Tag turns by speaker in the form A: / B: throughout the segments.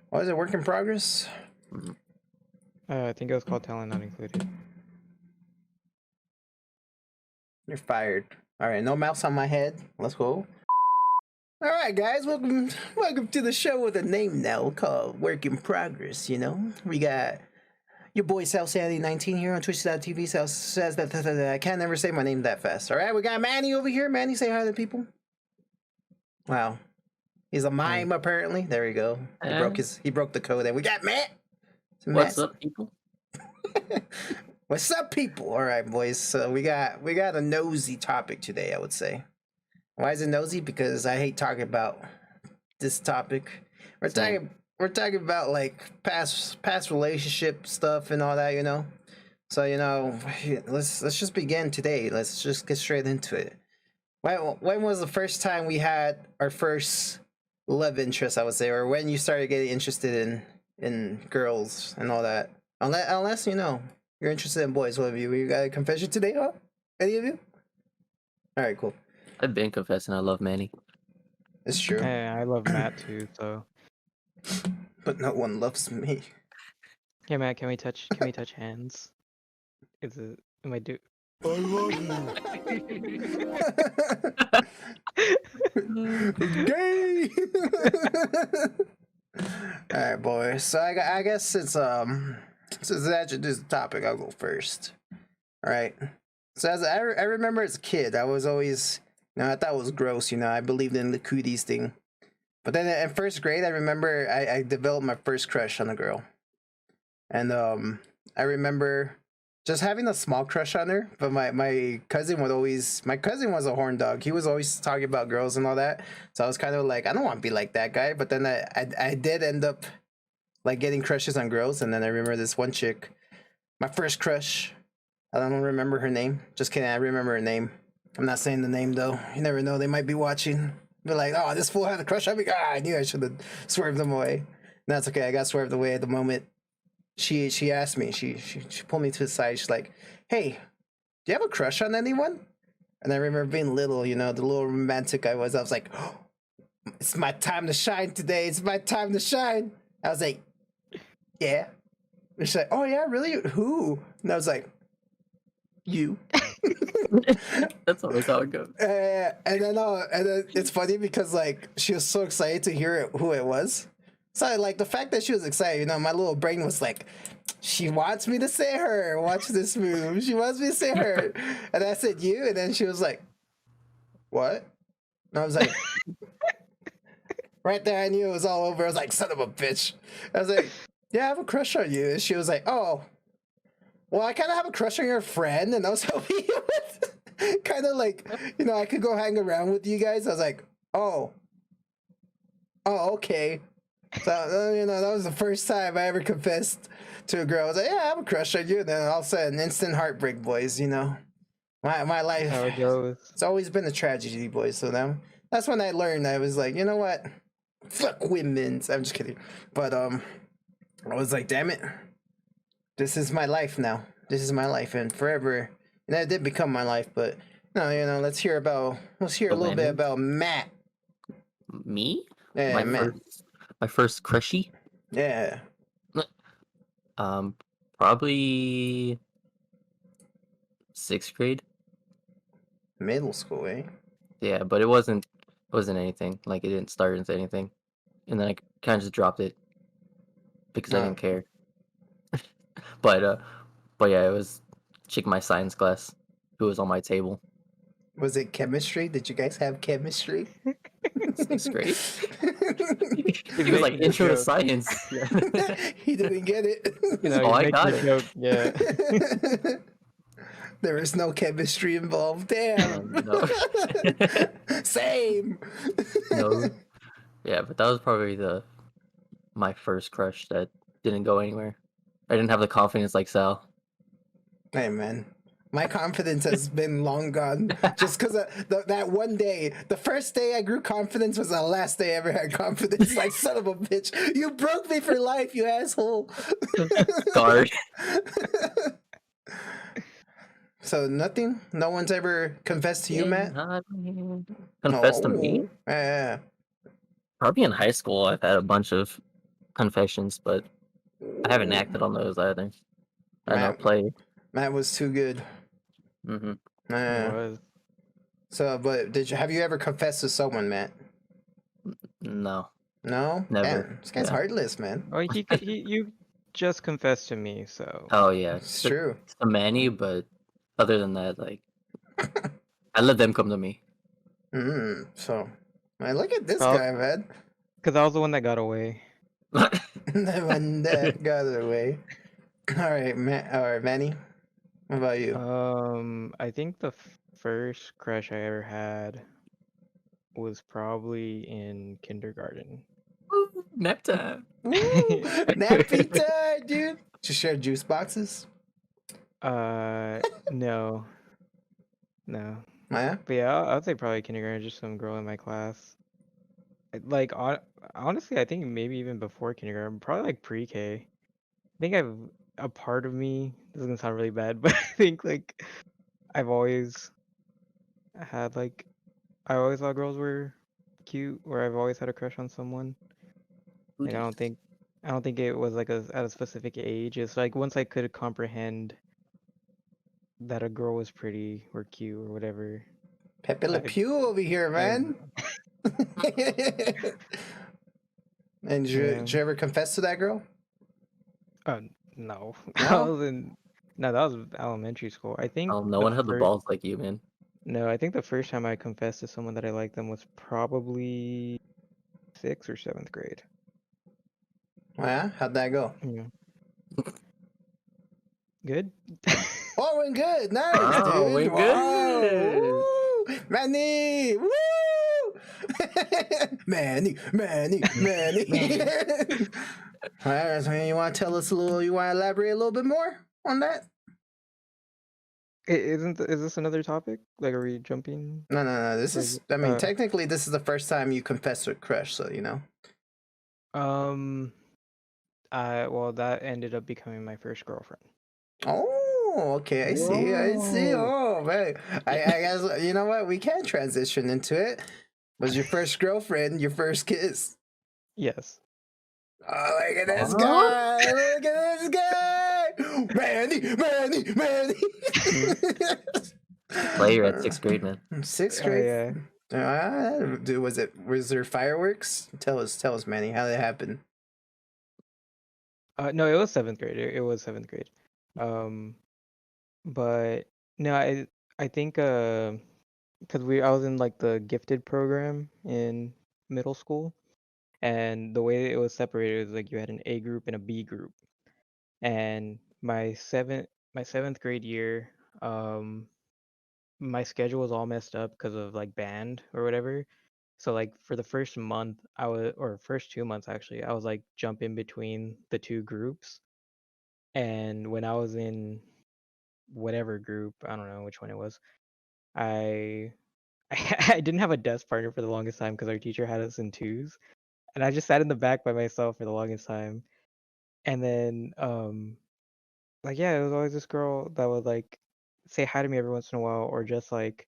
A: What is it? Work in progress?
B: I think it was called Talent Not Included.
A: You're fired. All right, no mouse on my head. Let's go. All right, guys, welcome to the show with a name now called Work in Progress. You know, we got your boy South Sandy 19 here on Twitch.tv. South says that I can't never say my name that fast. All right, we got Manny over here. Manny, say hi to the people. Wow, he's a mime apparently. There we go. He broke the code. And we got Matt.
C: What's up, people?
A: What's up, people? All right, boys. So we got a nosy topic today. I would say. Why is it nosy? Because I hate talking about this topic. We're talking about like past relationship stuff and all that, you know. So let's just begin today. Let's just get straight into it. When was the first time we had our first love interest? I would say, or when you started getting interested in girls and all that. Unless you're interested in boys. One of you. You got a confession today, huh? Any of you? All right, cool.
C: I've been confessing I love Manny.
A: It's true.
B: Hey, I love Matt too. So.
A: But no one loves me.
B: Yeah, Matt. Can we touch hands? Am I do?
A: I love you. Gay. All right, boys. So I guess since that's the topic, I'll go first. All right. So as I remember as a kid, I was always, I thought it was gross. I believed in the cooties thing. But then in first grade, I remember I developed my first crush on a girl, and I remember just having a small crush on her. But my cousin was a horn dog. He was always talking about girls and all that. So I was kind of like, I don't want to be like that guy. But then I did end up like getting crushes on girls. And then I remember this one chick, my first crush. I don't remember her name. Just kidding. I remember her name. I'm not saying the name though. You never know. They might be watching. They're like, oh, this fool had a crush on me. I knew I should have swerved them away. And that's okay. I got swerved away at the moment. She asked me. She pulled me to the side. She's like, hey, do you have a crush on anyone? And I remember being little, the little romantic I was. I was like, oh, it's my time to shine today. It's my time to shine. I was like, yeah. And she's like, oh yeah, really? Who? And I was like, you.
C: That's always how it goes.
A: And then it's funny because like she was so excited to hear who it was. So like the fact that she was excited, my little brain was like, she wants me to say her. Watch this move. She wants me to say her. And I said you, and then she was like, what? And I was like, right there, I knew it was all over. I was like, son of a bitch. I was like, yeah, I have a crush on you. And she was like, oh. Well, I kind of have a crush on your friend, and I was hoping you would kind of like, I could go hang around with you guys. I was like, oh, okay. So, that was the first time I ever confessed to a girl. I was like, yeah, I have a crush on you. And then all of a sudden, instant heartbreak, boys, My life,
B: How it goes.
A: It's always been a tragedy, boys. So that's when I learned. I was like, you know what? Fuck women. I'm just kidding. But I was like, damn it. This is my life now. This is my life, and forever. And that did become my life, but let's hear a little bit about Matt.
C: Me?
A: Yeah, Matt.
C: My first crushy?
A: Yeah.
C: Probably 6th grade.
A: Middle school, eh?
C: Yeah, but it wasn't anything. Like it didn't start into anything, and then I kind of just dropped it because I didn't care. But yeah, it was chick in my science class who was on my table.
A: Was it chemistry? Did you guys have chemistry?
C: 6th grade. He was like intro to science.
A: He didn't get it.
C: I got it.
B: Joke. Yeah.
A: There is no chemistry involved. Damn.
C: No.
A: Same.
C: No. Yeah, but that was probably my first crush that didn't go anywhere. I didn't have the confidence like Sal.
A: Hey, man. My confidence has been long gone. Just because that one day, the first day I grew confidence was the last day I ever had confidence. Like, son of a bitch. You broke me for life, you asshole.
C: Guard.
A: So nothing? No one's ever confessed to you, Matt?
C: Confessed to me?
A: Yeah.
C: Probably in high school, I've had a bunch of confessions, but I haven't acted on those either. I know
A: Matt,
C: play.
A: Matt was too good.
C: Hmm.
B: It
A: Uh,
B: was.
A: so, but have you ever confessed to someone, Matt?
C: No,
A: No?
C: never.
A: Damn, this guy's
C: Yeah.
A: heartless, man.
B: Oh, you just confessed to me, so
C: Oh yeah,
A: It's true.
C: to Manny, but other than that, like I let them come to me.
A: So, man, look at this
B: Well-
A: guy, man.
B: because I was the one that got away.
A: The one that got away. All right, Manny. What about you?
B: I think the first crush I ever had was probably in kindergarten.
C: Nap time.
A: Woo! Nappy time, dude. Just share juice boxes.
B: No, no.
A: Yeah.
B: But yeah, I'd say probably kindergarten, just some girl in my class. Like, honestly, I think maybe even before kindergarten, probably like pre-K. I think a part of me, this is gonna sound really bad, but I think like I've always had like, I always thought girls were cute, or I've always had a crush on someone. Like, I don't think it was like at a specific age. It's like once I could comprehend that a girl was pretty or cute or whatever.
A: Pepe Le Pew over here, man. And did you ever confess to that girl?
B: No.
A: No?
B: No, that was elementary school. I think
C: Oh, no one had the balls like you, man.
B: No, I think the first time I confessed to someone that I liked them was probably 6th or 7th grade.
A: Yeah? How'd that go?
B: Yeah. Good.
A: Oh, went good. Nice,
C: Oh,
A: dude.
C: went
A: Wow.
C: good.
A: Woo! Manny. Woo! Manny. All right, so you want to tell us you want to elaborate a little bit more on that?
B: Is this another topic? Like, are we jumping?
A: No. This
B: Like,
A: is, I mean, technically, this is the first time you confess to a crush, so, you know.
B: Well, that ended up becoming my first girlfriend.
A: Oh, okay. I see.
B: Whoa.
A: Oh, man. I guess, you know what? We can transition into it. Was your first girlfriend your first kiss?
B: Yes.
A: Oh, look at this
C: Huh?
A: guy! Look at this guy! Manny!
C: Player at 6th grade, man.
A: 6th
B: Oh,
A: grade?
B: yeah.
A: Dude, was there fireworks? Tell us, Manny, how did it happen?
B: No, it was 7th grade. It was 7th grade. But no, I think because I was in like the gifted program in middle school, and the way it was separated was like you had an A group and a B group. And my seventh grade year, my schedule was all messed up because of like band or whatever. So like for the first month, first 2 months actually, I was like jumping between the two groups. And when I was in whatever group, I don't know which one it was, I I didn't have a desk partner for the longest time because our teacher had us in twos, and I just sat in the back by myself for the longest time. And then like yeah, it was always this girl that would like say hi to me every once in a while, or just like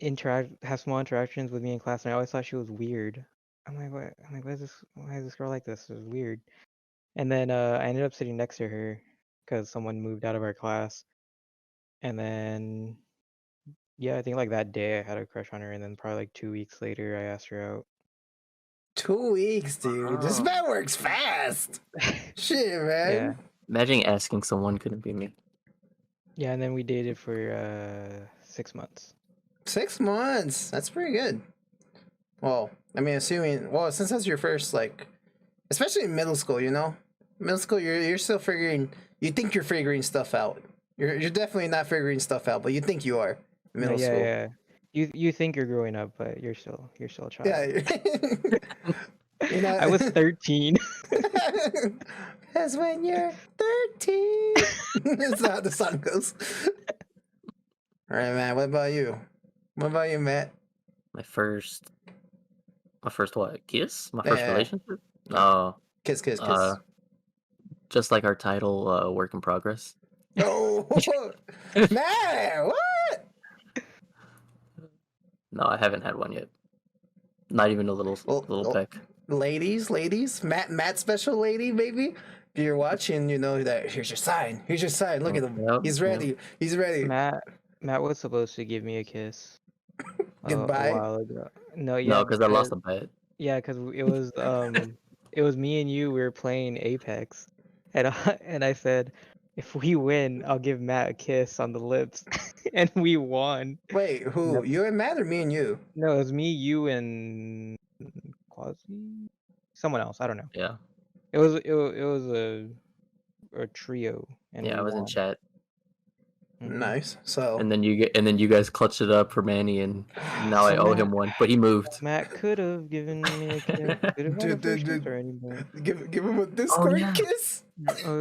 B: have small interactions with me in class, and I always thought she was weird. I'm like, what? I'm like, why is this girl like this? It was weird. And then I ended up sitting next to her because someone moved out of our class. And then yeah, I think like that day I had a crush on her, and then probably like 2 weeks later I asked her out.
A: 2 weeks, dude. This
C: Oh.
A: man works fast. Shit, man.
B: Yeah.
C: Imagine asking someone couldn't be me.
B: Yeah, and then we dated for 6 months.
A: 6 months. That's pretty good. Well, I mean, since that's your first, like, especially in middle school, you know, middle school, you're still figuring. You think you're figuring stuff out. You're definitely not figuring stuff out, but you think you are. In middle school.
B: Yeah. You think you're growing up, but you're still a child.
A: Yeah. You know,
B: I was 13.
A: That's when you're 13. That's not how the song goes. All right, man. What about you? What about you, Matt?
C: My first what? Kiss? My first
A: Yeah.
C: relationship? Oh,
A: Kiss.
C: just like our title, work in progress.
A: Oh, man, what?
C: No, I haven't had one yet. Not even a little
A: Well,
C: peck.
A: ladies, Matt special lady, maybe. If you're watching, you know that here's your sign. Here's your sign. Look at him.
C: Yep,
A: He's
C: yep.
A: ready. He's ready.
B: Matt was supposed to give me a kiss a
A: Goodbye.
B: while ago. No,
C: No,
B: yeah,
C: because I lost a bet.
B: yeah, because it was me and you. We were playing Apex, and I said, if we win, I'll give Matt a kiss on the lips, and we won.
A: Wait, who?
B: Yep.
A: You and Matt or me and you?
B: No, it was me, you, and Quasi, someone else. I don't know.
C: Yeah,
B: It was a trio, and
C: yeah,
B: we
C: I was in
B: won.
C: chat,
B: Mhm.
A: Nice. So
C: and then you guys clutched it up for Manny, and now I
B: So
C: owe him one, but he moved.
B: Matt could have given me a kiss. Could have had a first kiss already, but
A: give him a Discord
C: yeah.
A: kiss.
B: uh,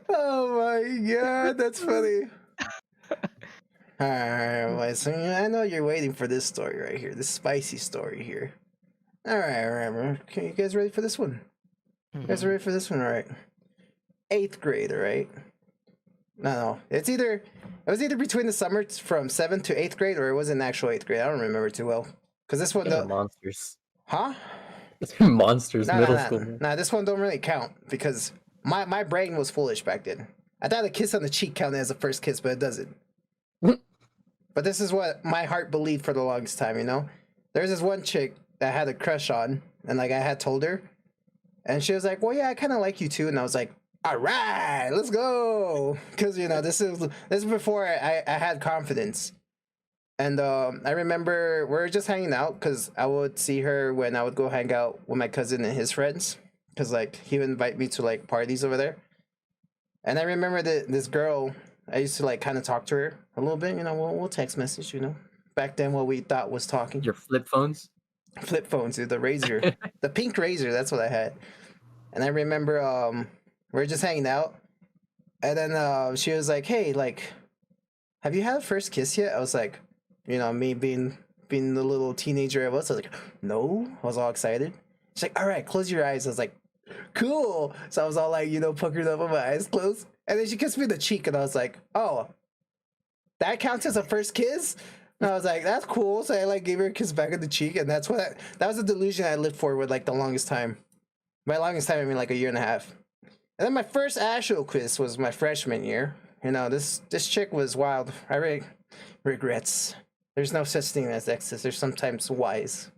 A: Oh my god, that's funny. Alright, wait, so I know you're waiting for this story right here, this spicy story here. Alright, okay, you guys ready for this one? You guys
B: mhm.
A: ready for this one, alright? 8th grade, alright? No, it was either between the summer from 7th to 8th grade, or it was in actual 8th grade. I don't remember too well. Because this one,
C: They're monsters.
A: huh?
C: Monsters,
A: Nah,
C: middle
A: nah,
C: school.
A: nah, this one don't really count because my brain was foolish back then. I thought a kiss on the cheek counted as a first kiss, but it doesn't. But this is what my heart believed for the longest time, you know? There's this one chick that I had a crush on, and like I had told her, and she was like, well, yeah, I kind of like you too. And I was like, all right, let's go. Because, you know, this is before I had confidence. And I remember we were just hanging out because I would see her when I would go hang out with my cousin and his friends. Because, like, he would invite me to, like, parties over there. And I remember that this girl, I used to, like, kind of talk to her a little bit. You know, we'll text message, you know. Back then, what we thought was talking.
C: Your flip phones?
A: Flip phones, dude, the Razor. The pink Razor, that's what I had. And I remember we were just hanging out. And then she was like, hey, like, have you had a first kiss yet? I was like, you know, me being the little teenager I was like, no. I was all excited. She's like, all right, close your eyes. I was like, cool. So I was all like, you know, puckered up with my eyes closed. And then she kissed me in the cheek, and I was like, oh, that counts as a first kiss? And I was like, that's cool. So I like gave her a kiss back in the cheek, and that was a delusion I lived for with like the longest time. By longest time, I mean like a year and a half. And then my first actual kiss was my freshman year. You know, this chick was wild. I really regrets. There's no such thing as exes. There's sometimes whys.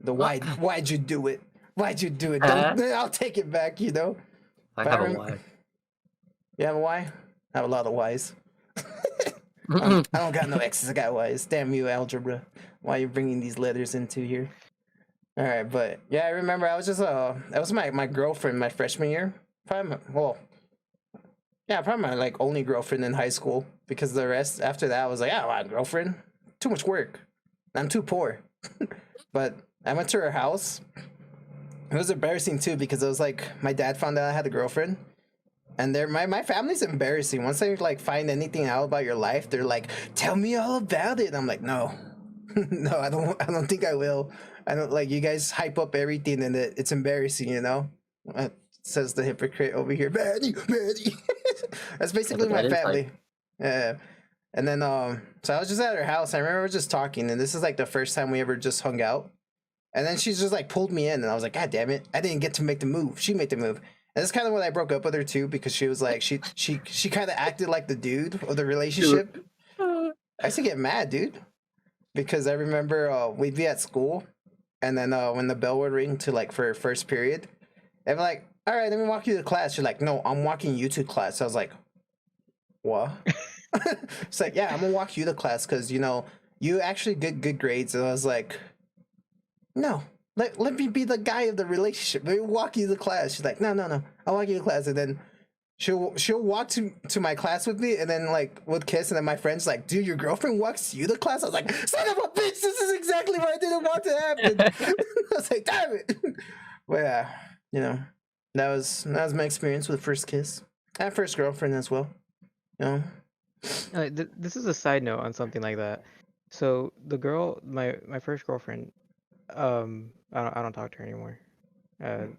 A: Why'd you do it? Why'd you do it? I'll take it back, you know?
C: I have a why.
A: You have a why? I have a lot of whys. I don't got no exes, I got whys. Damn you, algebra. Why are you bringing these letters into here? Alright, but yeah, I remember I was just, that was my girlfriend my freshman year. Probably my like only girlfriend in high school, because the rest after that I was like, oh, my girlfriend, too much work. I'm too poor. But I went to her house. It was embarrassing too, because it was like my dad found out I had a girlfriend, and my family's embarrassing. Once they like find anything out about your life, they're like, tell me all about it. And I'm like, no, no, I don't think I will. I don't, like, you guys hype up everything and it's embarrassing, you know. Says the hypocrite over here. Manny. That's basically my family. Yeah. And then so I was just at her house. I remember just talking, and this is like the first time we ever just hung out. And then she just like pulled me in, and I was like, God damn it, I didn't get to make the move. She made the move. And that's kind of when I broke up with her too, because she was like, she kind of acted like the dude of the relationship. I used to get mad, dude, because I remember we'd be at school, and then when the bell would ring to like for first period, they'd be like, all right, let me walk you to class. She's like, no, I'm walking you to class. I was like, what? It's like, yeah, I'm gonna walk you to class because, you know, you actually get good grades. And I was like, no, let me be the guy of the relationship. Let me walk you to class. She's like, no, I'll walk you to class. And then she'll walk to my class with me, and then like would kiss, and then my friend's like, dude, your girlfriend walks you to class? I was like, son of a bitch, this is exactly what I didn't want to happen. I was like, damn it. But yeah, you know, that was my experience with first kiss. And first girlfriend as well. You know.
B: This is a side note on something like that. So the girl, my first girlfriend, I don't talk to her anymore. It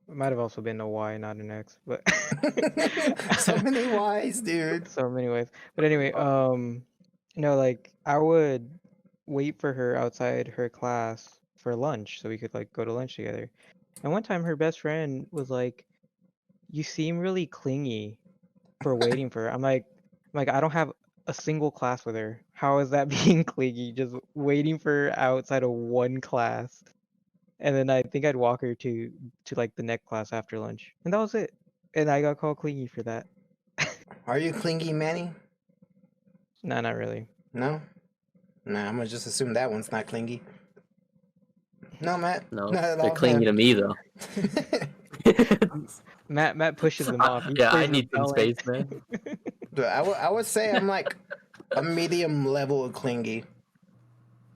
B: might have also been a Y, not an X, but
A: So many Ys, dude.
B: so many ways. But anyway, no, like I would wait for her outside her class for lunch so we could like go to lunch together. And one time her best friend was like, "You seem really clingy for waiting for her." I'm like, I don't have a single class with her. How is that being clingy? Just waiting for her outside of one class. And then I think I'd walk her to like the next class after lunch. And that was it. And I got called clingy for that.
A: Are you clingy, Manny?
B: Nah, not really.
A: No? Nah, I'm gonna just assume that one's not clingy. No, Matt?
C: No,
A: Not at
C: they're
A: all.
C: clingy to me though.
B: Matt pushes them off. He
C: Yeah, I
B: stays
C: need some
B: repellent.
C: space, man.
A: But I would say I'm like a medium level of clingy.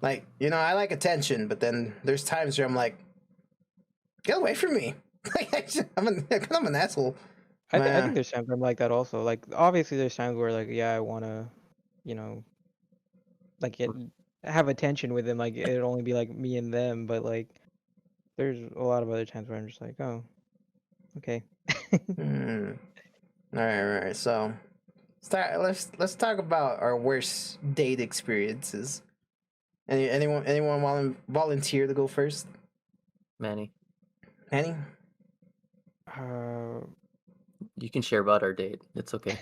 A: Like, you know, I like attention, but then there's times where I'm like, get away from me. Like, I'm an asshole.
B: I
A: Nah.
B: think there's times I'm like that also. Like obviously there's times where like yeah I wanna, you know, like have attention with them. Like it'd only be like me and them, but like there's a lot of other times where I'm just like, oh, okay.
A: All right. So, let's talk about our worst date experiences. Anyone want to volunteer to go first?
C: Manny,
A: Annie?
C: you can share about our date. It's okay.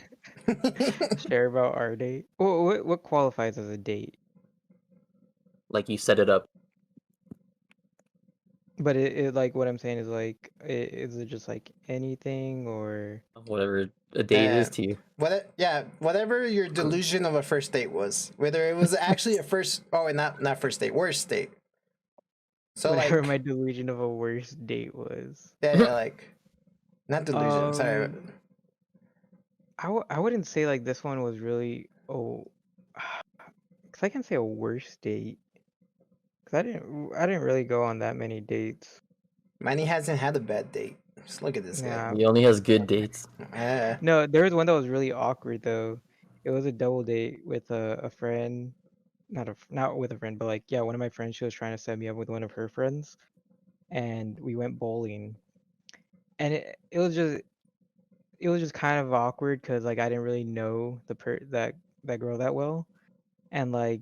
B: Share about our date. What qualifies as a date?
C: Like you set it up.
B: But it like what I'm saying is like, is it just like anything or?
C: Whatever a date is to you.
A: Whatever your delusion of a first date was, whether it was actually a first, not first date, worst date. So
B: Whatever
A: like,
B: my delusion of a worst date was.
A: yeah, like, not delusion. Sorry.
B: I wouldn't say like this one was really because I can say a worst date because I didn't really go on that many dates.
A: Manny hasn't had a bad date. Just look at this guy.
C: He only has good dates.
B: No, there was one that was really awkward though. It was a double date with a friend, not with a friend, but like yeah, one of my friends. She was trying to set me up with one of her friends, and we went bowling, and it was just kind of awkward because like I didn't really know that girl that well, and like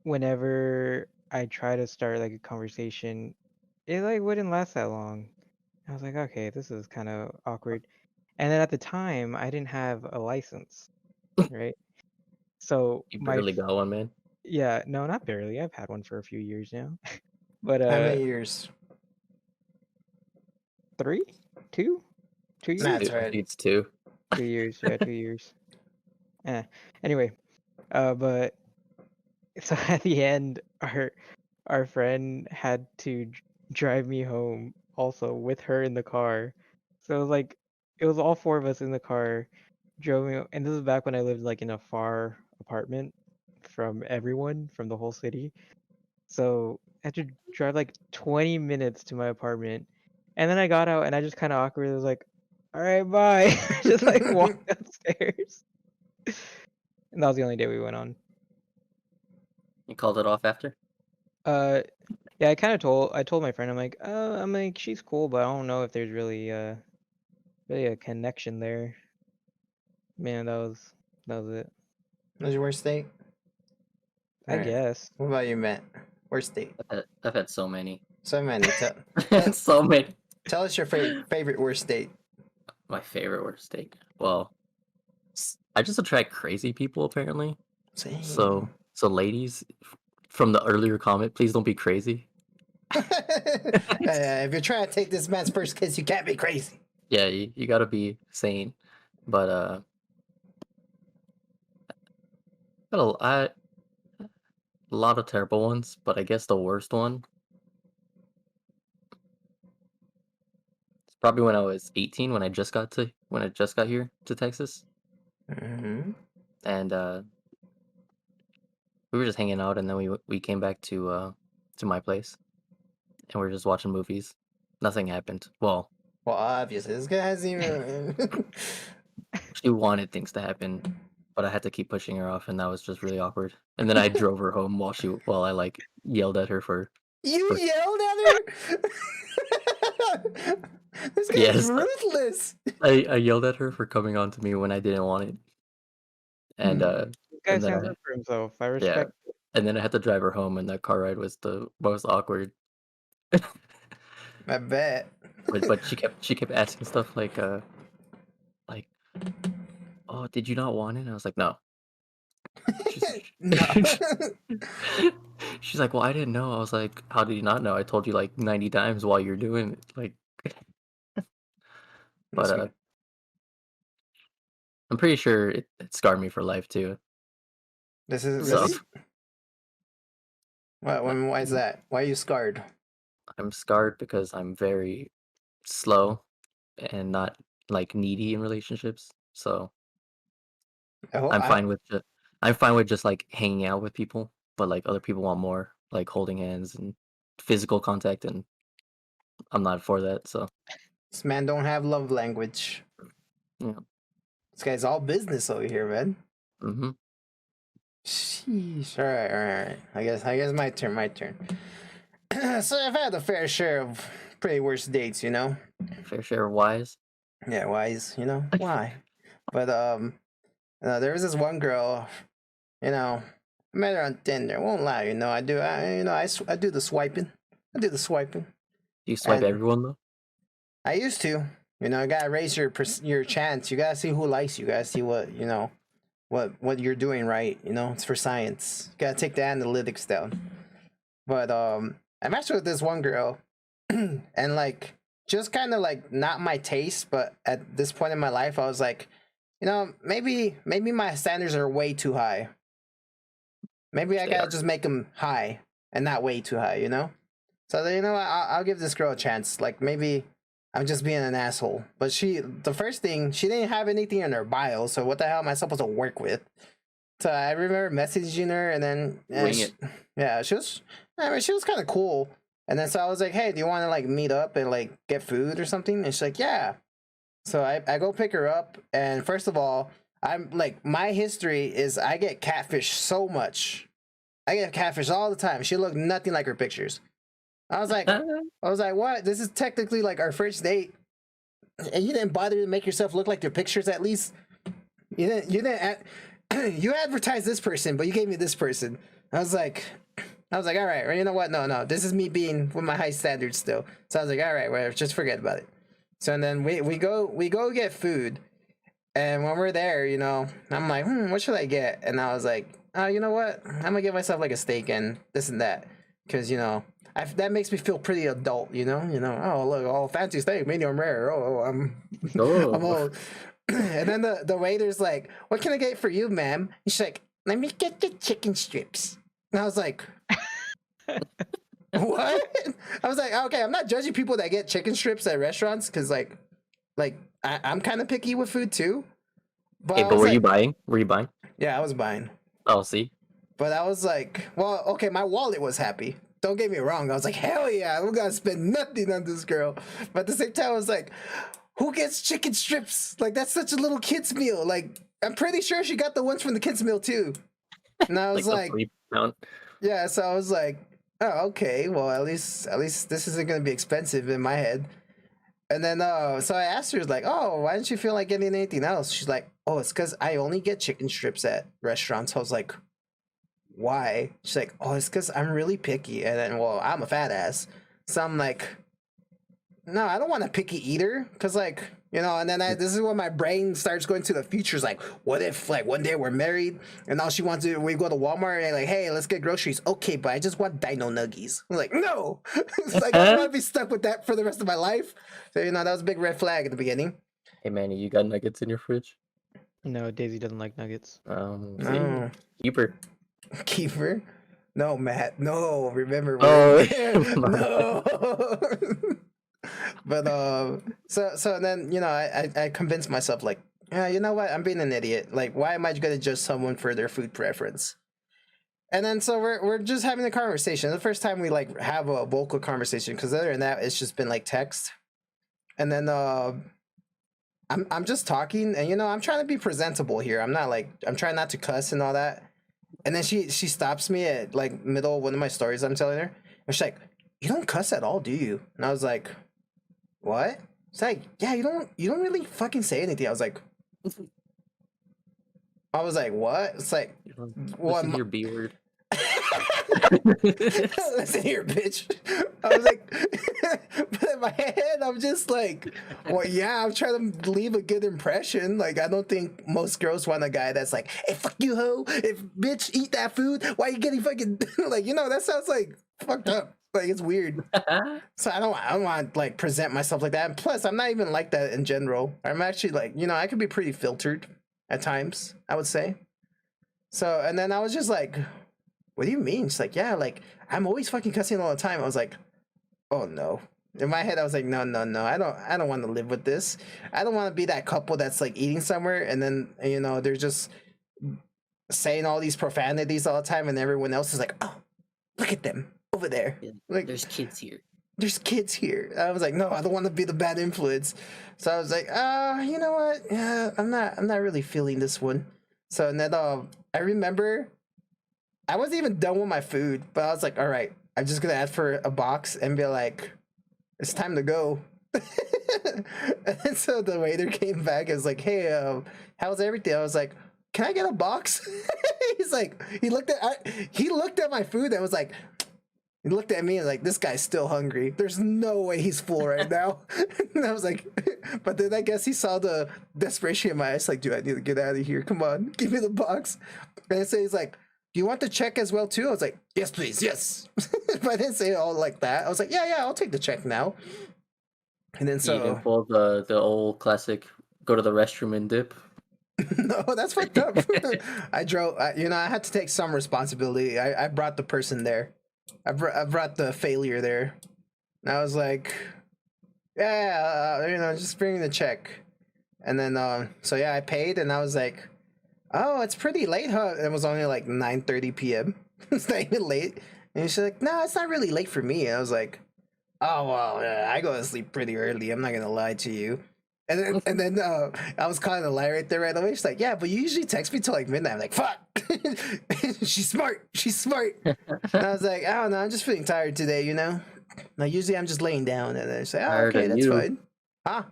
B: whenever I try to start like a conversation, it like wouldn't last that long. I was like, okay, this is kind of awkward. And then at the time, I didn't have a license, right? So
C: You barely got one, man.
B: yeah, no, not barely. I've had one for a few years now. But
A: How many years?
B: 3, 2 years.
A: That's right.
C: It's 2.
B: 2 years, yeah, 2 years. Anyway, but so at the end, our friend had to drive me home also with her in the car. So it was like it was all 4 of us in the car, drove me, and this is back when I lived like in a far apartment from everyone from the whole city. So I had to drive like 20 minutes to my apartment, and then I got out and I just kind of awkwardly was like, "All right, bye," just like walked downstairs. And that was the only day we went on.
C: You called it off after?
B: Yeah, I told my friend, I'm like, she's cool, but I don't know if there's really a connection there. Man, that was it.
A: What was your worst date?
B: I
A: Alright.
B: guess.
A: What about you, Matt? Worst date?
C: I've had so many.
A: So many.
C: So many.
A: Tell us your favorite worst date.
C: My favorite worst date. Well, I just attract crazy people apparently.
A: Same.
C: So ladies, from the earlier comment, please don't be crazy.
A: If you're trying to take this man's first kiss, you can't be crazy.
C: Yeah, you gotta be sane. But a lot of terrible ones, but I guess the worst one, it's probably when I was 18, when I just got here to Texas.
A: Mm-hmm.
C: And we were just hanging out, and then we came back to my place, and we were just watching movies. Nothing happened. Well,
A: obviously, this guy hasn't even.
C: she wanted things to happen, but I had to keep pushing her off, and that was just really awkward. And then I drove her home while I like yelled at her for.
A: You yelled at her. This guy's ruthless.
C: I yelled at her for coming on to me when I didn't want it. And
B: This guy stands up for himself. I respect it.
C: and then I had to drive her home, and that car ride was the most awkward.
A: I bet.
C: But she kept asking stuff like, "Oh, did you not want it?" And I was like, "No." She's
A: No.
C: she's like, "Well, I didn't know." I was like, "How did you not know? I told you like 90 times while you're doing it." Like, but
A: That's me.
C: I'm pretty sure it scarred me for life too.
A: This is
C: So
A: really. Why is that? Why are you scarred?
C: I'm scarred because I'm very slow and not like needy in relationships. So
A: Oh,
C: I'm fine with just I'm fine with just like hanging out with people, but like other people want more, like holding hands and physical contact, and I'm not for that. So
A: this man don't have love language.
C: yeah.
A: This guy's all business over here, man.
C: Mm-hmm.
A: Sheesh. All right. I guess my turn. My turn. So I've had a fair share of pretty worse dates, you know.
C: Fair share of wise.
A: Yeah, why's, why? But there was this one girl, I met her on Tinder. Won't lie, I do. I do the swiping. I do the swiping.
C: Do you swipe
A: And
C: everyone though?
A: I used to. You gotta raise your chance. You gotta see who likes you. You gotta see what you're doing right. It's for science. You gotta take the analytics down. But I matched with this one girl, and like just kind of like not my taste. But at this point in my life, I was like, maybe my standards are way too high. Maybe I
C: They
A: gotta
C: are.
A: just make them high and not way too high. So then, I'll give this girl a chance. Like maybe I'm just being an asshole. But the first thing, she didn't have anything in her bio. So what the hell am I supposed to work with? So I remember messaging her, and then
C: Wing it.
A: yeah, she was kind of cool. And then so I was like, hey, do you want to like meet up and like get food or something? And she's like, yeah. So I go pick her up, and first of all, I'm like, my history is I get catfish so much. I get catfish all the time. She looked nothing like her pictures. I was like, what? This is technically like our first date, and you didn't bother to make yourself look like your pictures at least. You advertised this person, but you gave me this person. I was like, all right, well, you know what? No, this is me being with my high standards still. So I was like, all right, whatever, just forget about it. So and then we go get food, and when we're there, I'm like, what should I get? And I was like, oh, you know what? I'm gonna get myself like a steak and this and that, because that makes me feel pretty adult, Oh, look, all fancy steak, medium rare. Oh, I'm I'm
C: Oh,
A: old. And then the waiter's like, what can I get for you, ma'am? And she's like, let me get the chicken strips. And I was like, what? I was like, okay, I'm not judging people that get chicken strips at restaurants, because I'm kind of picky with food too. But
C: hey,
A: I
C: but
A: was
C: were you
A: like,
C: buying? Were you buying?
A: yeah, I was buying.
C: Oh, see,
A: But I was like, well, okay, my wallet was happy. Don't get me wrong. I was like, hell yeah, I'm gonna spend nothing on this girl. But at the same time, I was like, who gets chicken strips? Like, that's such a little kid's meal. Like, I'm pretty sure she got the ones from the kids' meal too. And I was
C: like the
A: like,
C: 3 pound.
A: yeah, so I was like, oh, okay, well, at least this isn't gonna be expensive in my head. And then so I asked her, like, oh, why didn't you feel like getting anything else? She's like, oh, it's because I only get chicken strips at restaurants. I was like, why? She's like, oh, it's because I'm really picky. And then, well, I'm a fat ass. So I'm like, no, I don't want a picky eater. Because, like, and then this is when my brain starts going to the future. It's like, what if, like, one day we're married and all she wants to do, we go to Walmart and, like, hey, let's get groceries. Okay, but I just want dino nuggies. I'm like, no. It's like, I don't want to be stuck with that for the rest of my life. So, that was a big red flag at the beginning.
C: Hey, Manny, you got nuggets in your fridge?
B: No, Daisy doesn't like nuggets.
C: See,
A: No.
C: keeper.
A: Keeper? No, Matt. No, remember.
C: Oh,
A: No. But so then I convinced myself, like, yeah, you know what, I'm being an idiot. Like, why am I gonna judge someone for their food preference? And then so we're just having a conversation. The first time we like have a vocal conversation, because other than that it's just been like text. And then I'm just talking, and I'm trying to be presentable here. I'm trying not to cuss and all that. And then she stops me at like middle of one of my stories I'm telling her, and she's like, you don't cuss at all, do you? And I was like, what? It's like, yeah, you don't really fucking say anything. I was like, what? It's like,
C: this is
A: well,
C: your B word.
A: Listen here, bitch. I was like, but in my head, I'm just like, well, yeah, I'm trying to leave a good impression. Like, I don't think most girls want a guy that's like, hey, fuck you, hoe. If bitch, eat that food. Why you getting fucking like, that sounds like fucked up. Like, it's weird. So I don't want to like present myself like that. And plus, I'm not even like that in general. I'm actually like, I could be pretty filtered at times, I would say. So, and then I was just like, what do you mean? She's like, yeah, like I'm always fucking cussing all the time. I was like, oh no. In my head, I was like, no, I don't want to live with this. I don't want to be that couple that's like eating somewhere and then they're just saying all these profanities all the time, and everyone else is like, oh, look at them over there. Like,
C: there's kids here.
A: There's kids here. I was like, no, I don't want to be the bad influence. So I was like, you know what? Yeah, I'm not really feeling this one. So and then I remember I wasn't even done with my food, but I was like, all right, I'm just gonna ask for a box and be like, it's time to go. And so the waiter came back and was like, hey, how's everything? I was like, can I get a box? He's like, he looked at my food and was like, he looked at me and like, this guy's still hungry. There's no way he's full right now. And I was like, but then I guess he saw the desperation in my eyes. Like, dude, I need to get out of here. Come on, give me the box. And so he's like, do you want the check as well too? I was like, yes, please, yes. But I didn't say it all like that. I was like, yeah, I'll take the check now. And then
C: You didn't pull the old classic, go to the restroom and dip.
A: No, that's fucked up. I drove. I had to take some responsibility. I brought the person there. I brought the failure there. And I was like, yeah, just bring the check. And then, so yeah, I paid, and I was like, oh, it's pretty late, huh? It was only like 9:30 p.m. It's not even late. And she's like, no, it's not really late for me. And I was like, oh, well, I go to sleep pretty early. I'm not going to lie to you. And then I was calling a lie right there right away. She's like, yeah, but you usually text me till like midnight. I'm like, fuck. She's smart. And I was like, I don't know. I'm just feeling tired today, Now, usually I'm just laying down. And then I say, oh, okay, that's fine. Huh?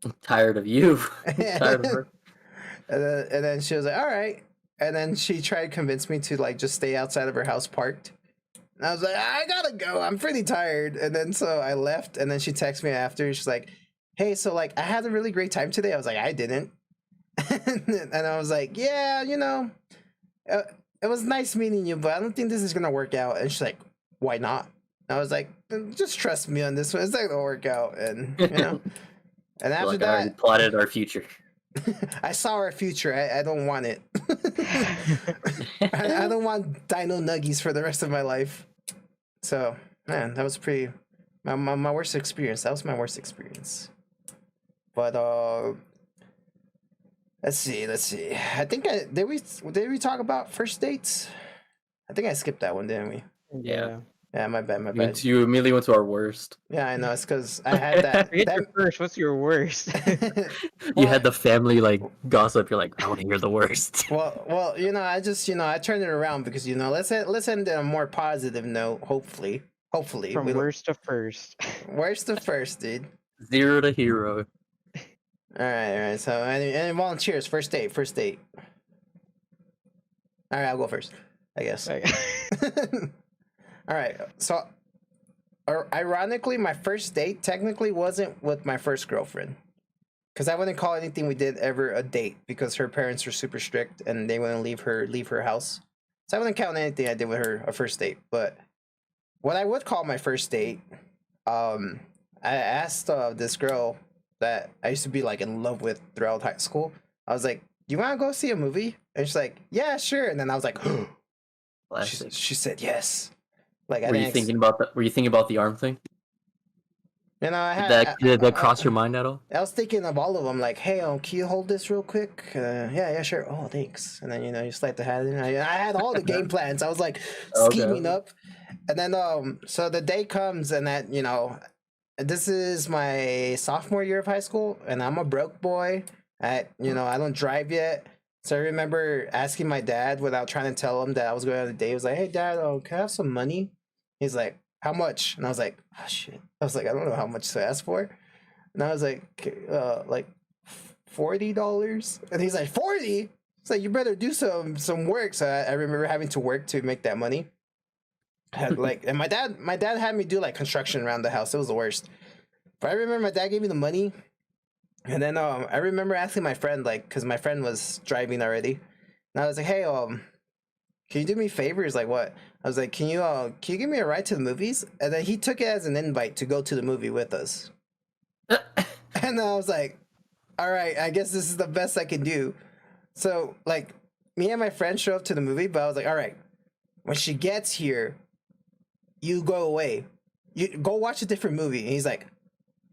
C: I'm tired of you. Tired of her.
A: And then she was like, all right. And then she tried to convince me to like just stay outside of her house parked. And I was like, I gotta go. I'm pretty tired. And then so I left. And then she texted me after. She's like, hey, so like I had a really great time today. I was like, I didn't. And I was like, yeah, it was nice meeting you, but I don't think this is gonna work out. And she's like, why not? And I was like, just trust me on this one. It's not gonna work out. And and after
C: like
A: that,
C: I already plotted our future.
A: I saw our future. I don't want it. I don't want dino nuggies for the rest of my life. So, man, that was pretty my worst experience. That was my worst experience. But let's see. I think did we talk about first dates? I think I skipped that one, didn't we?
C: Yeah.
A: Yeah, my bad.
C: You immediately went to our worst.
A: Yeah, I know. It's because I had that.
B: Forget your first. What's your worst?
C: You had the family like gossip. You're like, I want to hear the worst.
A: Well, I just I turned it around because let's end on a more positive note. Hopefully.
B: From worst to first.
A: Worst to first, dude.
C: 0 to hero.
A: All right. So any volunteers? First date. All right, I'll go first, I guess. All right. So, ironically, my first date technically wasn't with my first girlfriend, because I wouldn't call anything we did ever a date because her parents were super strict and they wouldn't leave her house. So I wouldn't count anything I did with her a first date. But what I would call my first date, I asked this girl that I used to be like in love with throughout high school. I was like, "Do you want to go see a movie?" And she's like, "Yeah, sure." And then I was like, she said yes. Like,
C: were you thinking about the arm thing?
A: Did
C: that cross your mind at all?
A: I was thinking of all of them. Like, hey, can you hold this real quick? Yeah, sure. Oh, thanks. And then you slide the hat in. I had all the game plans. I was like scheming up. And then so the day comes, and that this is my sophomore year of high school, and I'm a broke boy. I don't drive yet. So I remember asking my dad without trying to tell him that I was going on a date. I was like, hey, Dad, can I have some money? He's like, how much? And I was like, oh, shit. I was like, I don't know how much to ask for. And I was like $40. And he's like, 40? It's like you better do some work. So I remember having to work to make that money. And my dad had me do like construction around the house. It was the worst. But I remember my dad gave me the money, and then I remember asking my friend, like, because my friend was driving already, and I was like, hey, can you do me favors? Like what? I was like, can you give me a ride to the movies? And then he took it as an invite to go to the movie with us. And I was like, all right, I guess this is the best I can do. So like me and my friend show up to the movie, but I was like, all right, when she gets here, you go away. You go watch a different movie. And he's like,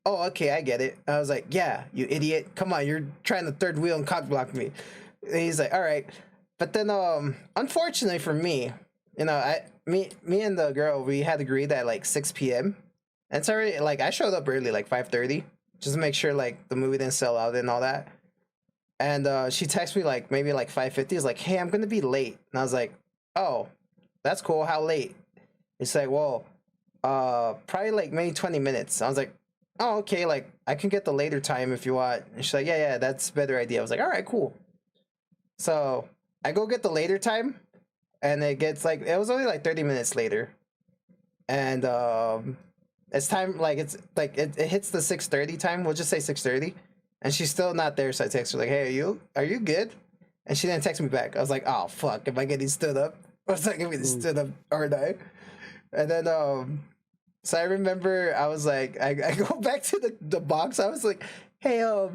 A: oh, okay, I get it. I was like, yeah, you idiot. Come on, you're trying to third wheel and cock block me. And he's like, all right. But then unfortunately for me, me and the girl, we had agreed at like 6 p.m. And it's already like I showed up early, like 5:30, just to make sure like the movie didn't sell out and all that. And she texted me like maybe like 5:50. Is like, hey, I'm gonna be late. And I was like, oh, that's cool. How late? It's like, well, probably like maybe 20 minutes. I was like, oh, okay, like I can get the later time if you want. And she's like, yeah, that's a better idea. I was like, all right, cool. So I go get the later time, and it was only like 30 minutes later. And it's time, like it's like it hits the 6:30 time. We'll just say 6:30. And she's still not there, so I text her like, hey, are you good? And she didn't text me back. I was like, oh fuck, am I getting stood up? I was like, I'm getting stood up, aren't I? And then so I remember I was like, I go back to the box. I was like, hey,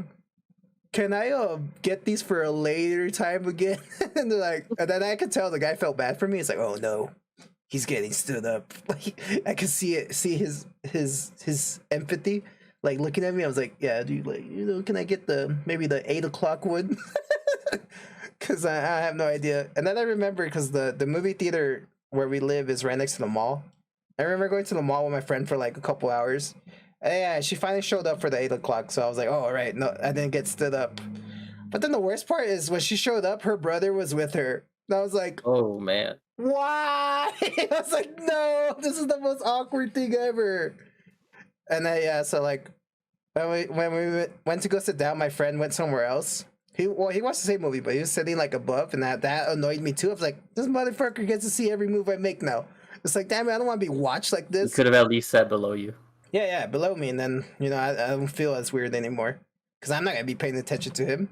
A: can I get these for a later time again? And they're like, and then I could tell the guy felt bad for me. It's like, oh no, he's getting stood up. Like I could see his empathy, like looking at me. I was like, yeah, dude, like can I get maybe the 8 o'clock one? Because I have no idea. And then I remember because the movie theater where we live is right next to the mall. I remember going to the mall with my friend for like a couple hours. And yeah, she finally showed up for the 8 o'clock. So I was like, oh, all right. No, I didn't get stood up. But then the worst part is when she showed up, her brother was with her. And I was like,
C: Oh man.
A: why? I was like, no, this is the most awkward thing ever. And then, yeah, so like when we went to go sit down, my friend went somewhere else. He watched the same movie, but he was sitting like above, and that annoyed me too. I was like, this motherfucker gets to see every move I make now. It's like, damn it, I don't want to be watched like
C: You
A: this.
C: could have at least sat below you.
A: Yeah, below me, and then I don't feel as weird anymore because I'm not gonna be paying attention to him.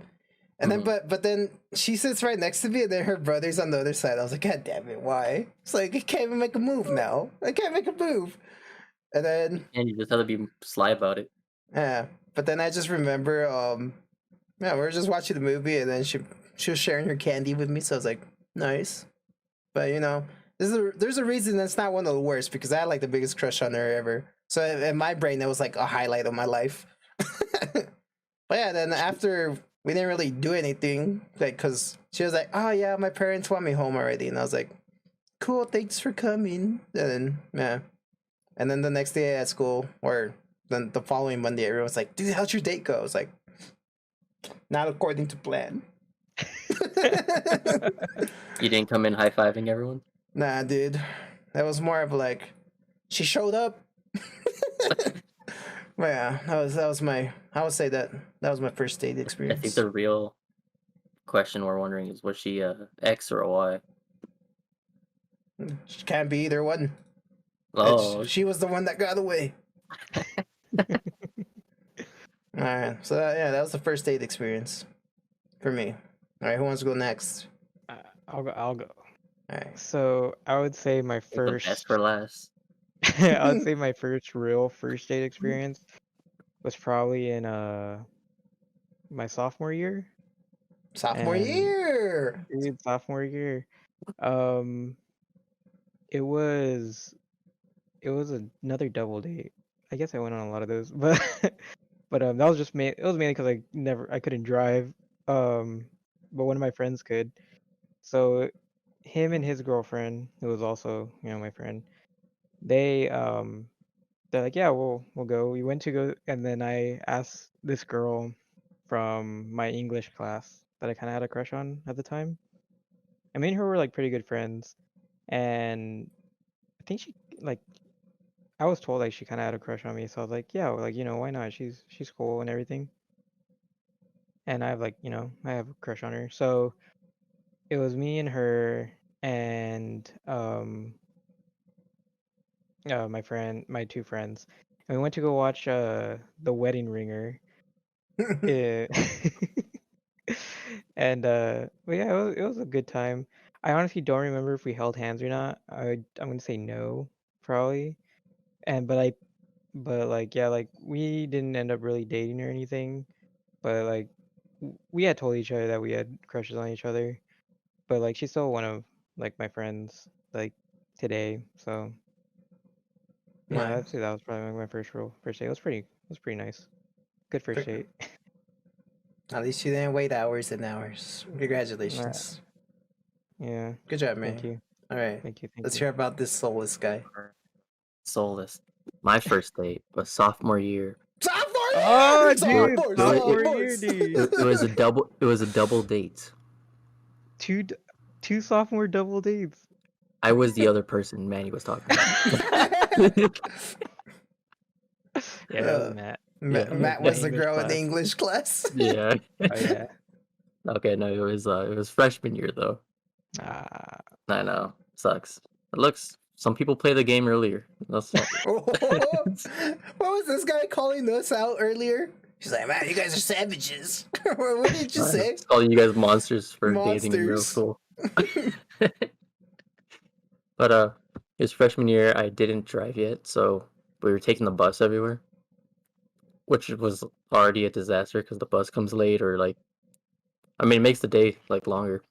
A: And then, but then she sits right next to me, and then her brother's on the other side. I was like, God damn it, why? It's like I can't even make a move now. I can't make a move. And then,
C: And you just have to be sly about it.
A: yeah, but then I just remember, yeah, we were just watching the movie, and then she was sharing her candy with me, so I was like, nice. But there's a reason that's not one of the worst because I had like the biggest crush on her ever. So in my brain, that was like a highlight of my life. But yeah, then after we didn't really do anything, like, cause she was like, "Oh yeah, my parents want me home already," and I was like, "Cool, thanks for coming." And then yeah, and then the next day at school, or then the following Monday, everyone was like, "Dude, how'd your date go?" I was like, "Not according to plan."
C: You didn't come in high-fiving everyone?
A: Nah, dude, that was more of like, she showed up. But yeah, that was my. I would say that was my first date
C: I
A: experience.
C: think the real question we're wondering is, was she X or a Y?
A: She can't be either one.
C: Oh,
A: She was the one that got away. All right, so yeah, that was the first date experience for me. All right, who wants to go next?
B: I'll go. I'll go.
A: All right,
B: So I would say my
C: the best
B: first.
C: for last.
B: I would say my real first date experience was probably in my sophomore year.
A: sophomore
B: And
A: year.
B: dude, sophomore year. Um, it was another double date. I guess I went on a lot of those, but that was just it was mainly because I couldn't drive. But one of my friends could. So him and his girlfriend, who was also my friend, they're like, yeah, we'll go. We went to go, and then I asked this girl from my English class that I kind of had a crush on at the time. I mean, her were like pretty good friends, and I think she like I was told like she kind of had a crush on me, so I was like, yeah, well, like why not? She's cool and everything, and I have I have a crush on her. So it was me and her and my two friends, and we went to go watch The Wedding Ringer. Eh, and but yeah, it was a good time. I honestly don't remember if we held hands or not. I'm gonna say no, probably. And but like yeah, like we didn't end up really dating or anything. But like we had told each other that we had crushes on each other. But like she's still one of like my friends like today. So yeah,
A: Right.
B: I'd say that was probably like, my first date. It was pretty nice. Good first date.
A: At least you didn't wait hours and hours.
B: Uh,
A: Congratulations.
B: yeah.
A: Good job,
B: Thank
A: man.
B: you.
A: All right.
B: Thank you. Thank
A: Let's
B: you.
A: hear about this soulless guy.
C: Soulless. My first date was sophomore year.
A: Sophomore
B: Oh,
A: year!
B: dude,
A: Sophomore,
B: sophomore
A: sophomore.
B: year, dude.
C: It was a double. It was a double date.
B: Two sophomore double dates.
C: I was the other person Manny was talking about.
B: Yeah, that was Matt.
C: Yeah.
A: Matt
B: The
A: was the
B: English
A: girl in the
B: class.
A: English class.
C: Yeah.
B: Oh yeah.
C: Okay, no, it was freshman year though.
B: Ah,
C: I know. Sucks. It looks some people play the game earlier. That's
A: What was this guy calling us out earlier? She's like, man, you guys are savages. What did you say?
C: It's calling you guys monsters for dating in middle
A: Monsters.
C: school. But it was freshman year. I didn't drive yet, so we were taking the bus everywhere, which was already a disaster because the bus comes late or like, I mean, it makes the day like longer.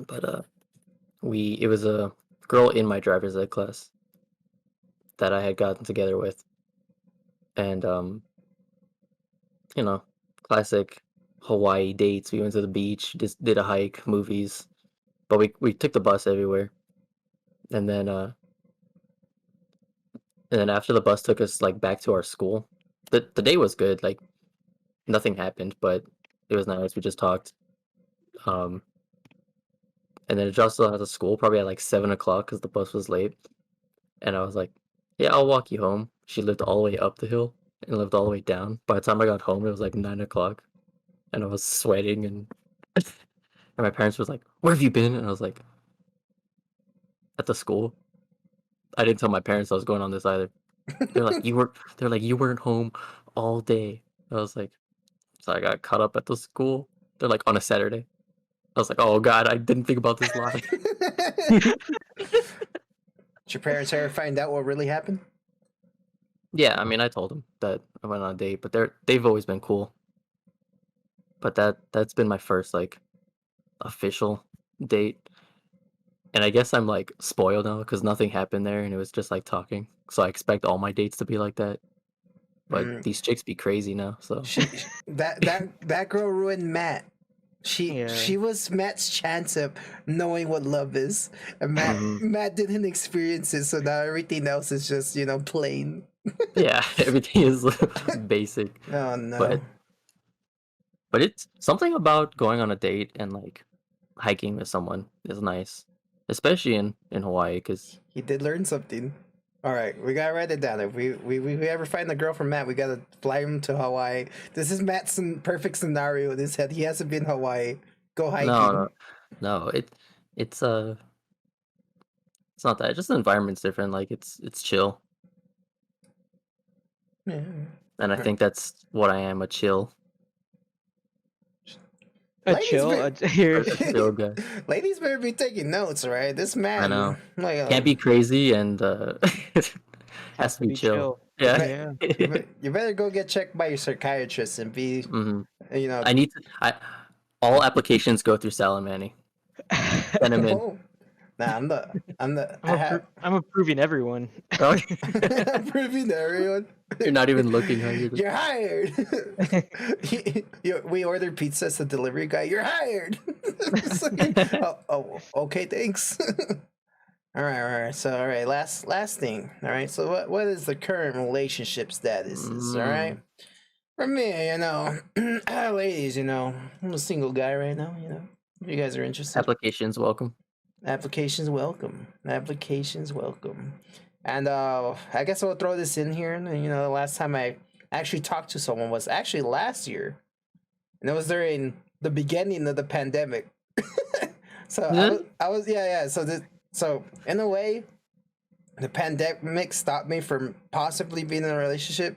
C: But it was a girl in my driver's ed class that I had gotten together with, and you know, classic Hawaii dates. We went to the beach, just did a hike, movies, but we took the bus everywhere, and then after the bus took us like back to our school, the day was good. Like nothing happened, but it was nice. We just talked. Um, and then it dropped us out of school probably at like 7 o'clock because the bus was late. And I was like, "Yeah, I'll walk you home." She lived all the way up the hill and lived all the way down. By the time I got home, it was like 9 o'clock, and I was sweating and my parents was like, "Where have you been?" And I was like, "At the school." I didn't tell my parents I was going on this either. They're like, you weren't home all day." I was like, so I got caught up at the school. They're like on a Saturday. I was like, oh God, I didn't think about this lie.
A: Did your parents ever find out what really happened?
C: Yeah, I mean, I told them that I went on a date, but they've always been cool. But that's been my first like official date, and I guess I'm like spoiled now because nothing happened there, and it was just like talking. So I expect all my dates to be like that. But
A: Mm.
C: these chicks be crazy now, so
A: That girl ruined Matt.
B: Yeah.
A: She was Matt's chance of knowing what love is, and
C: Mhm.
A: Matt didn't experience it, so now everything else is just plain.
C: yeah, everything is basic.
A: Oh no!
C: But it's something about going on a date and like hiking with someone is nice, especially in Hawaii, because
A: He did learn something. All right, we gotta write it down. If we ever find a girl from Matt, we gotta fly him to Hawaii. This is Matt's perfect scenario. This head, he hasn't been Hawaii. Go hiking.
C: no, it's it's not that. Just the environment's different. Like it's chill,
A: Yeah.
C: and I think that's what I am, a chill,
B: A
A: Ladies
B: chill.
A: be-
B: Here.
C: a chill guy.
A: Ladies better be taking notes, right? This man,
C: know.
A: like,
C: Can't be crazy and has to be chill. Yeah.
B: Yeah.
A: You better go get checked by your psychiatrist and be,
C: hmm
A: you know.
C: I need to. All applications go through Salamani. Send 'em in.
A: Oh, nah,
B: I'm approving everyone.
C: Oh,
A: I'm proving to everyone.
C: you're not even looking, huh?
A: You're hired. We ordered pizza as a delivery guy. You're hired. It's like, oh, okay, thanks. All right. So, all right, last thing. All right. So, what is the current relationship status? All right. For me, ladies, I'm a single guy right now. If you guys are interested.
C: Applications welcome.
A: Applications welcome. And I guess I'll throw this in here. And the last time I actually talked to someone was actually last year, and it was during the beginning of the pandemic. So so in a way, the pandemic stopped me from possibly being in a relationship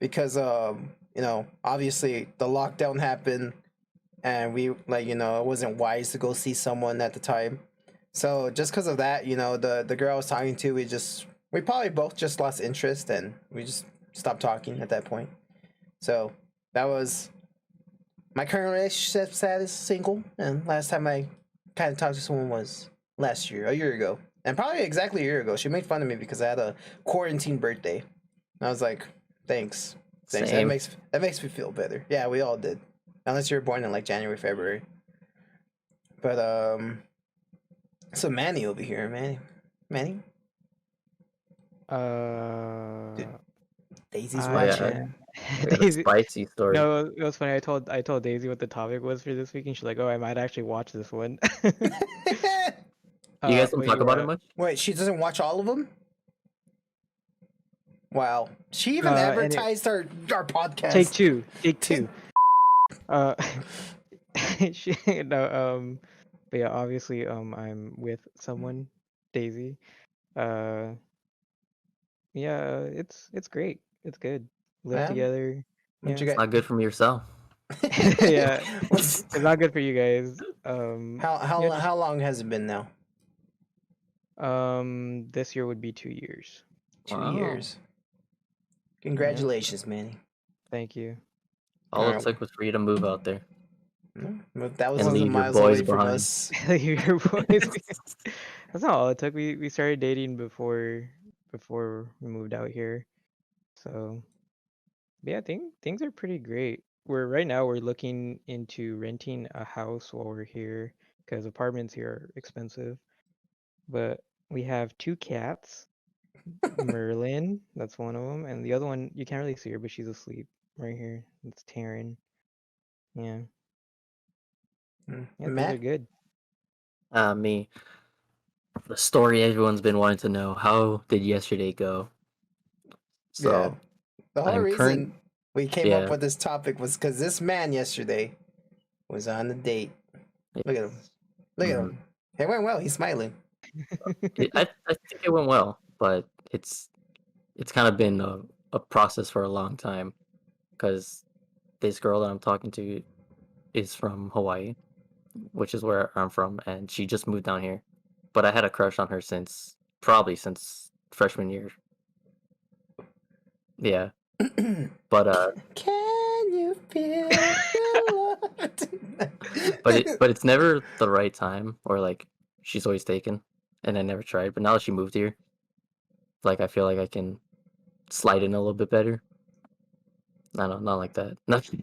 A: because obviously the lockdown happened and we it wasn't wise to go see someone at the time. So just because of that, the girl I was talking to, we probably both just lost interest and we just stopped talking at that point. So that was my current relationship status, single, and last time I kind of talked to someone was last year, a year ago, and probably exactly a year ago. She made fun of me because I had a quarantine birthday. And I was like, thanks. That
C: Same.
A: makes me feel better. Yeah, we all did, unless you were born in like January, February. But so Manny over here, Manny.
B: Uh,
A: Daisy's
B: I
A: watching.
C: I got a
B: Daisy.
C: spicy story.
B: No, it was funny. I told Daisy what the topic was for this week, and she's like, "Oh, I might actually watch this one."
C: You guys don't
B: but
C: talk about
B: yeah.
C: it much?
A: Wait, she doesn't watch all of them? Wow. She even
B: And
A: advertised our podcast.
B: Take two. Uh, no, but yeah, obviously, I'm with someone, Daisy. Yeah, it's great. It's good. Live
A: Yeah?
B: together.
A: What you
B: Yeah.
C: It's not good from yourself.
B: Yeah.
A: What's-
B: It's not good for you guys.
A: how long has it been now?
B: This year would be 2 years.
A: 2
C: Wow.
A: years. Congratulations, Manny.
B: Thank you.
C: All it
A: Alright.
C: took was for you to move out there.
A: But that was
C: And
A: 1,000
C: leave your
A: miles
C: boys
A: away from
C: behind.
A: us.
B: Your boys. That's not all it took. We started dating before we moved out here. So yeah, things are pretty great. Right now we're looking into renting a house while we're here because apartments here are expensive. But we have 2 cats. Merlin, that's one of them, and the other one you can't really see her, but she's asleep right here. It's Taryn. Yeah, things are
A: Matt?
B: good.
C: Me. The story everyone's been wanting to know. How did yesterday go? So
A: The whole
C: I'm
A: reason we came up
C: yeah.
A: with this topic was because this man yesterday was on a date. Look at him. Look at him. It went well. He's smiling.
C: I think it went well, but it's kind of been a process for a long time because this girl that I'm talking to is from Hawaii, which is where I'm from, and she just moved down here. But I had a crush on her probably since freshman year. Yeah. But
A: Can you feel the love tonight?
C: but it's never the right time, or like she's always taken and I never tried. But now that she moved here, like I feel like I can slide in a little bit better. I don't know, not like that. Nothing.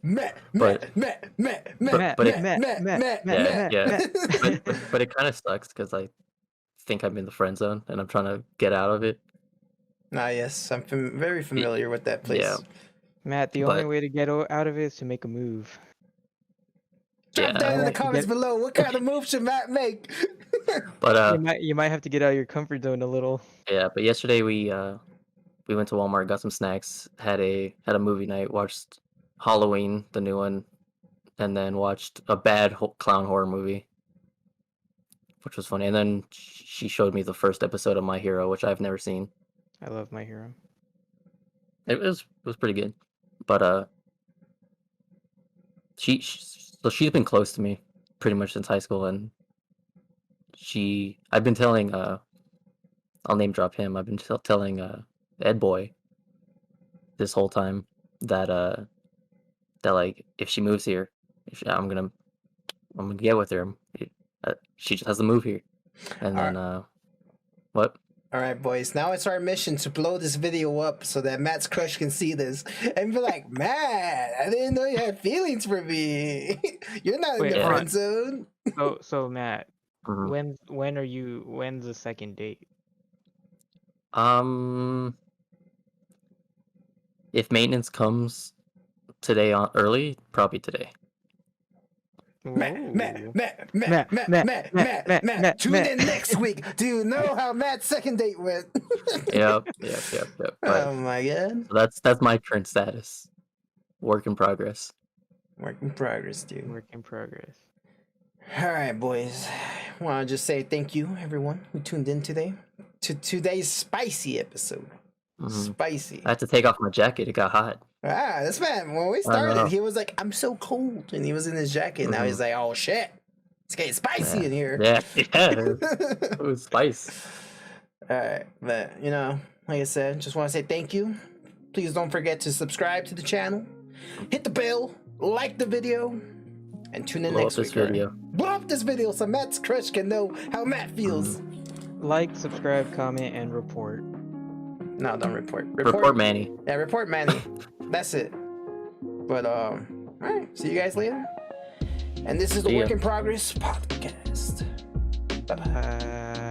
A: Matt.
C: But it kind of sucks because I think I'm in the friend zone and I'm trying to get out of it.
A: Yes, I'm very familiar with that place.
C: Yeah.
B: Matt, the only way to get out of it is to make a move.
A: Drop down in the
B: Might have to
A: comments below. What kind of move should Matt make?
C: But
B: you might have to get out of your comfort zone a little.
C: yeah, but yesterday we went to Walmart, got some snacks, had a movie night, watched Halloween, the new one, and then watched a bad clown horror movie, which was funny. And then she showed me the first episode of My Hero, which I've never seen.
B: I love My Hero.
C: It was pretty good, but so she's been close to me pretty much since high school, and I've been telling I'll name drop him. I've been telling Ed Boy this whole time that like if she moves here, I'm gonna get with her. She just has to move here, and then what?
A: All right, boys. Now it's our mission to blow this video up so that Matt's crush can see this and be like, Matt, I didn't know you had feelings for me. You're not in the friend zone.
B: So Matt, when's the second date?
C: If maintenance comes today early, probably today.
A: Matt. Tune in next week. Do you know how Matt's second date went?
C: Yep. But,
A: oh my god.
C: So that's my current status. Work in progress.
A: Work in progress, dude.
B: Work in progress.
A: All right, boys. I want to just say thank you, everyone who tuned in today to today's spicy episode. Spicy.
C: I had to take off my jacket. It got hot.
A: This man, when we started, he was like, I'm so cold. And he was in his jacket. Now he's like, oh, shit. It's getting spicy in here.
C: Yeah. It was spice.
A: All right. But, you know, like I said, just want to say thank you. Please don't forget to subscribe to the channel. Hit the bell. Like the video. And tune in next week. Blow up this video so Matt's crush can know how Matt feels.
B: Like, subscribe, comment, and report.
A: No, don't report.
C: Report Manny.
A: Yeah, report Manny. That's it. But all right. See you guys later. And this is the Work in Progress podcast. Bye bye.